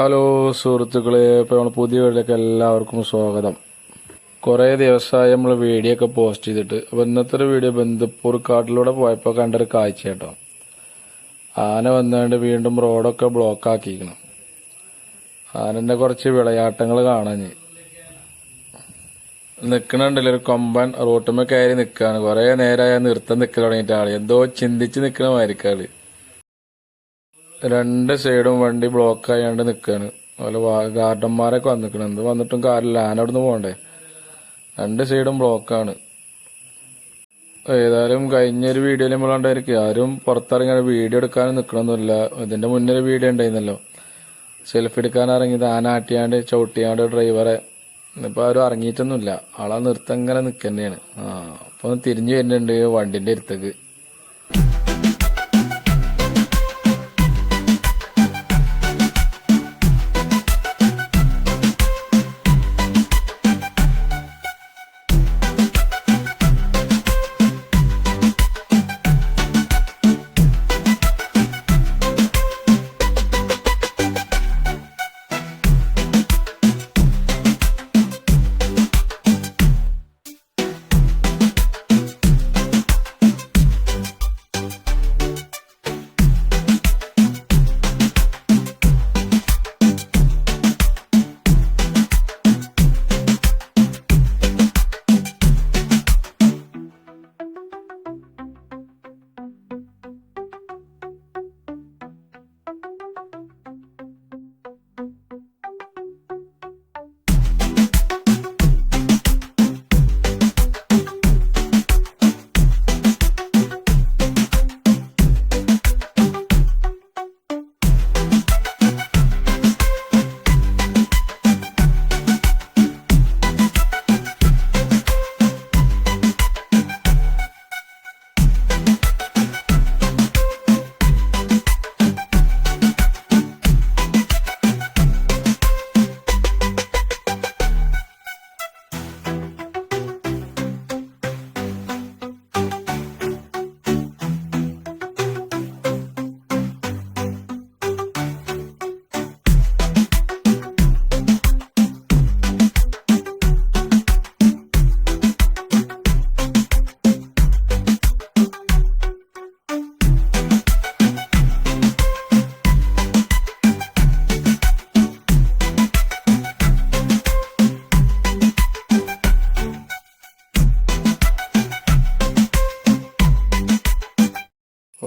Hello സുഹൃത്തുക്കളെ, ഇപ്പോൾ നമ്മൾ പുതിയ വീഡിയോയിലേക്ക് എല്ലാവർക്കും സ്വാഗതം. കുറേ ദിവസമായി നമ്മൾ വീഡിയോ ഒക്കെ പോസ്റ്റ് ചെയ്തിട്ട്. അപ്പോൾ ഇന്നത്തെ ഒരു വീഡിയോ ബന്ദിപ്പൂർ കാട്ടിലൂടെ പോയപ്പോൾ കണ്ടൊരു കാഴ്ച കേട്ടോ. ആന വന്നുകൊണ്ട് വീണ്ടും റോഡൊക്കെ ബ്ലോക്ക് ആക്കിയിരിക്കണം. ആനൻ്റെ കുറച്ച് വിളയാട്ടങ്ങൾ കാണാൻ നിൽക്കണുണ്ടല്ലോ. ഒരു കൊമ്പൻ റോട്ടുമ്മ കയറി നിൽക്കുകയാണ്. കുറേ നേരമായി നിർത്തം നിൽക്കാൻ തുടങ്ങിയിട്ട് ആള് എന്തോ ചിന്തിച്ച് നിൽക്കണ മാതിരിക്കാള്. രണ്ട് സൈഡും വണ്ടി ബ്ലോക്ക് ആയാണ്ട് നിൽക്കാണ്. അതുപോലെ ഗാർഡന്മാരൊക്കെ വന്നിക്കണം. എന്ത് വന്നിട്ടും കാര്യമില്ല, ആന അവിടുന്ന് പോകണ്ടേ. രണ്ട് സൈഡും ബ്ലോക്കാണ്. ഏതായാലും കഴിഞ്ഞൊരു വീഡിയോയിൽ നമ്മൾ കണ്ടായിരിക്കും ആരും പുറത്തിറങ്ങി വീഡിയോ എടുക്കാനും നിൽക്കണമെന്നില്ല. ഇതിന്റെ മുന്നേ ഒരു വീഡിയോ ഉണ്ടായിരുന്നല്ലോ, സെൽഫി എടുക്കാൻ ഇറങ്ങിയത് ആന ആട്ടിയാണ്ട് ചവിട്ടിയാണ്ട് ഡ്രൈവറെ. ഇന്നിപ്പോൾ ആരും ഇറങ്ങിയിട്ടൊന്നുമില്ല. ആളാ നിർത്തം ഇങ്ങനെ നിൽക്കുന്നതാണ്. അപ്പൊ തിരിഞ്ഞു വരുന്നുണ്ട് വണ്ടിന്റെ അടുത്തേക്ക്.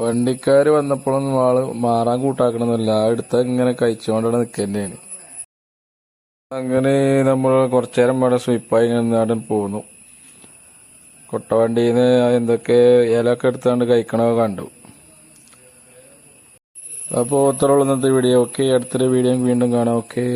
വണ്ടിക്കാര് വന്നപ്പോഴൊന്നും ആള് മാറാൻ കൂട്ടാക്കണമെന്നില്ല. അടുത്ത ഇങ്ങനെ കഴിച്ചുകൊണ്ടാണ് നിൽക്കുന്നതാണ്. അങ്ങനെ നമ്മൾ കുറച്ചേരം ഇവിടെ സ്വീപ്പായി നിന്നാണ്ട് പോന്നു. കൊട്ടവണ്ടിന്ന് എന്തൊക്കെ ഇലൊക്കെ എടുത്താണ്ട് കഴിക്കണമൊക്കെ കണ്ടു. അപ്പോൾ ഇത്രയുള്ള ഇന്നത്തെ വീഡിയോ. ഓക്കെ, അടുത്തൊരു വീഡിയോ വീണ്ടും കാണാം. ഓക്കെ.